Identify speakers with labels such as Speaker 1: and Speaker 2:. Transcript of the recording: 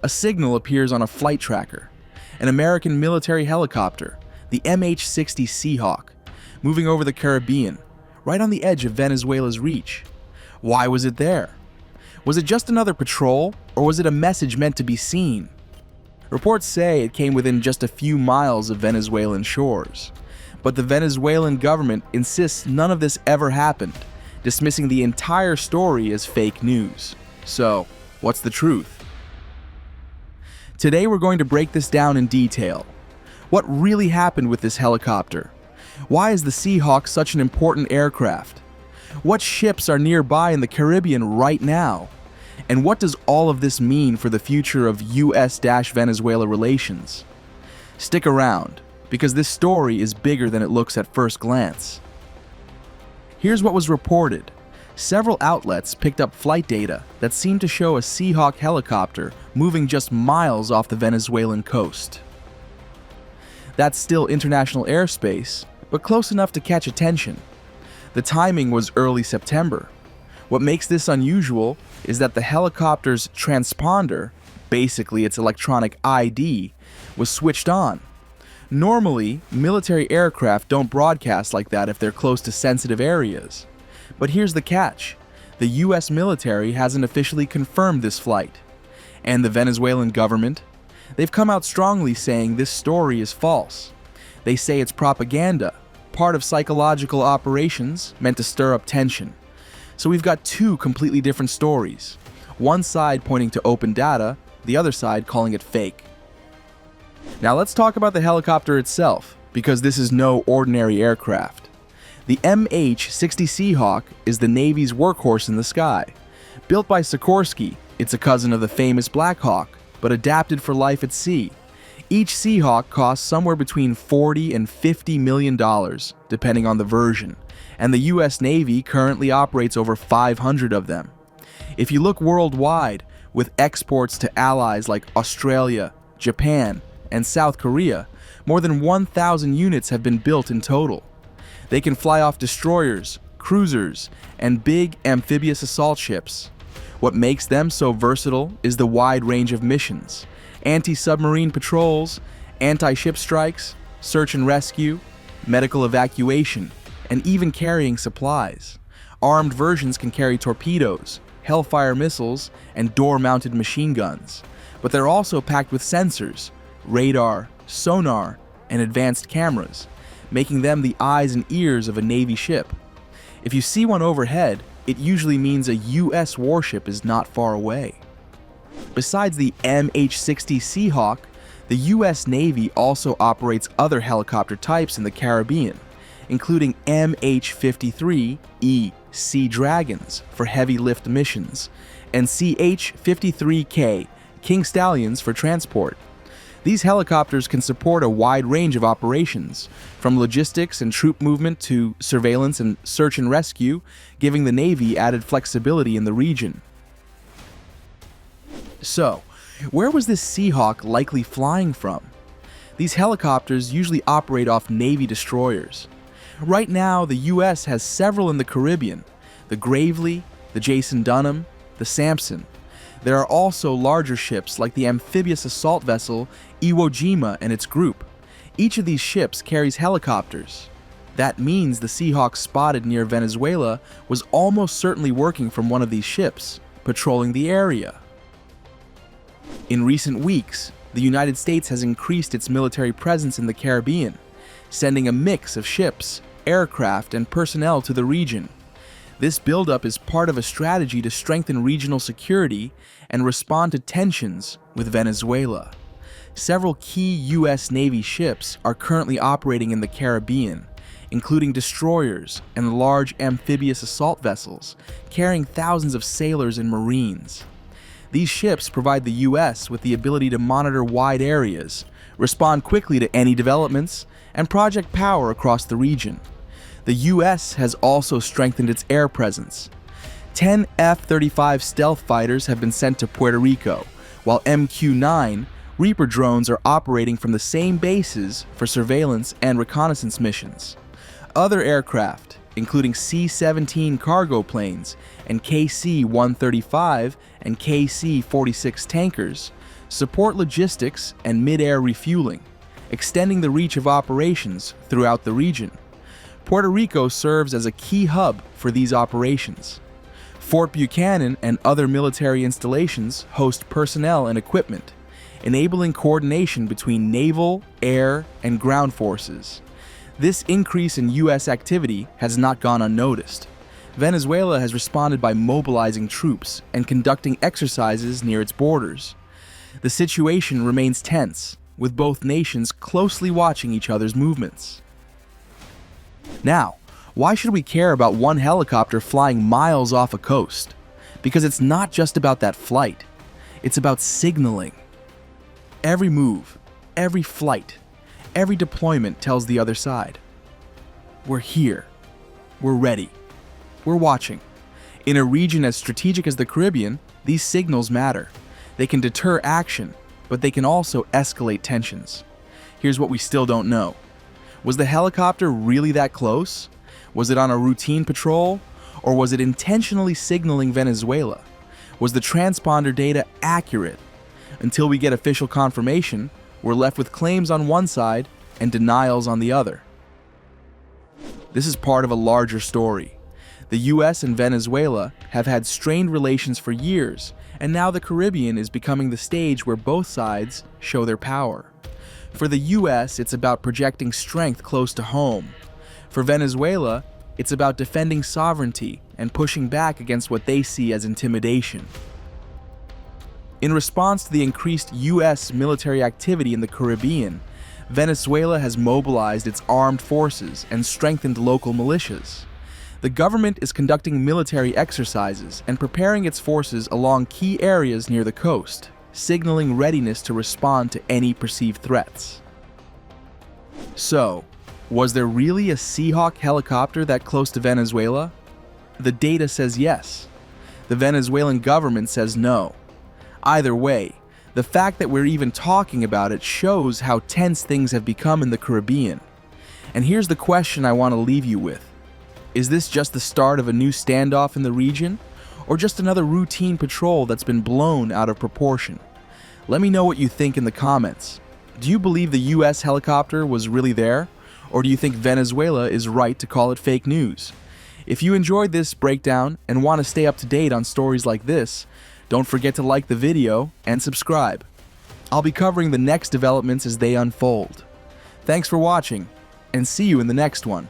Speaker 1: a signal appears on a flight tracker, an American military helicopter, the MH-60 Seahawk, moving over the Caribbean, right on the edge of Venezuela's reach. Why was it there? Was it just another patrol, or was it a message meant to be seen? Reports say it came within just a few miles of Venezuelan shores, but the Venezuelan government insists none of this ever happened, dismissing the entire story as fake news. So, what's the truth? Today we're going to break this down in detail. What really happened with this helicopter? Why is the Seahawk such an important aircraft? What ships are nearby in the Caribbean right now? And what does all of this mean for the future of US-Venezuela relations? Stick around, because this story is bigger than it looks at first glance. Here's what was reported. Several outlets picked up flight data that seemed to show a Seahawk helicopter moving just miles off the Venezuelan coast. That's still international airspace, but close enough to catch attention. The timing was early September. What makes this unusual is that the helicopter's transponder, basically its electronic ID, was switched on. Normally, military aircraft don't broadcast like that if they're close to sensitive areas. But here's the catch. The US military hasn't officially confirmed this flight. And the Venezuelan government? They've come out strongly saying this story is false. They say it's propaganda, part of psychological operations meant to stir up tension. So we've got two completely different stories. One side pointing to open data, the other side calling it fake. Now let's talk about the helicopter itself, because this is no ordinary aircraft. The MH-60 Seahawk is the Navy's workhorse in the sky. Built by Sikorsky, it's a cousin of the famous Black Hawk, but adapted for life at sea. Each Seahawk costs somewhere between $40 and $50 million, depending on the version, and the US Navy currently operates over 500 of them. If you look worldwide, with exports to allies like Australia, Japan, and South Korea, more than 1,000 units have been built in total. They can fly off destroyers, cruisers, and big amphibious assault ships. What makes them so versatile is the wide range of missions: anti-submarine patrols, anti-ship strikes, search and rescue, medical evacuation, and even carrying supplies. Armed versions can carry torpedoes, Hellfire missiles, and door-mounted machine guns. But they're also packed with sensors, radar, sonar, and advanced cameras, making them the eyes and ears of a Navy ship. If you see one overhead, it usually means a US warship is not far away. Besides the MH-60 Seahawk, the US Navy also operates other helicopter types in the Caribbean, including MH-53E Sea Dragons for heavy lift missions, and CH-53K King Stallions for transport. These helicopters can support a wide range of operations, from logistics and troop movement to surveillance and search and rescue, giving the Navy added flexibility in the region. So, where was this Seahawk likely flying from? These helicopters usually operate off Navy destroyers. Right now, the US has several in the Caribbean: the Gravely, the Jason Dunham, the Samson. There are also larger ships like the amphibious assault vessel Iwo Jima and its group. Each of these ships carries helicopters. That means the Seahawk spotted near Venezuela was almost certainly working from one of these ships, patrolling the area. In recent weeks, the United States has increased its military presence in the Caribbean, sending a mix of ships, aircraft, and personnel to the region. This buildup is part of a strategy to strengthen regional security and respond to tensions with Venezuela. Several key US Navy ships are currently operating in the Caribbean, including destroyers and large amphibious assault vessels, carrying thousands of sailors and Marines. These ships provide the US with the ability to monitor wide areas, respond quickly to any developments, and project power across the region. The US has also strengthened its air presence. 10 F-35 stealth fighters have been sent to Puerto Rico, while MQ-9 Reaper drones are operating from the same bases for surveillance and reconnaissance missions. Other aircraft, including C-17 cargo planes and KC-135 and KC-46 tankers, support logistics and mid-air refueling, extending the reach of operations throughout the region. Puerto Rico serves as a key hub for these operations. Fort Buchanan and other military installations host personnel and equipment, enabling coordination between naval, air, and ground forces. This increase in U.S. activity has not gone unnoticed. Venezuela has responded by mobilizing troops and conducting exercises near its borders. The situation remains tense, with both nations closely watching each other's movements. Now, why should we care about one helicopter flying miles off a coast? Because it's not just about that flight. It's about signaling. Every move, every flight, every deployment tells the other side, we're here, we're ready, we're watching. In a region as strategic as the Caribbean, these signals matter. They can deter action, but they can also escalate tensions. Here's what we still don't know. Was the helicopter really that close? Was it on a routine patrol? Or was it intentionally signaling Venezuela? Was the transponder data accurate? Until we get official confirmation, we're left with claims on one side and denials on the other. This is part of a larger story. The US and Venezuela have had strained relations for years, and now the Caribbean is becoming the stage where both sides show their power. For the US, it's about projecting strength close to home. For Venezuela, it's about defending sovereignty and pushing back against what they see as intimidation. In response to the increased US military activity in the Caribbean, Venezuela has mobilized its armed forces and strengthened local militias. The government is conducting military exercises and preparing its forces along key areas near the coast, signaling readiness to respond to any perceived threats. So, was there really a Seahawk helicopter that close to Venezuela? The data says yes. The Venezuelan government says no. Either way, the fact that we're even talking about it shows how tense things have become in the Caribbean. And here's the question I want to leave you with. Is this just the start of a new standoff in the region, or just another routine patrol that's been blown out of proportion? Let me know what you think in the comments. Do you believe the US helicopter was really there, or do you think Venezuela is right to call it fake news? If you enjoyed this breakdown and want to stay up to date on stories like this, don't forget to like the video and subscribe. I'll be covering the next developments as they unfold. Thanks for watching, and see you in the next one.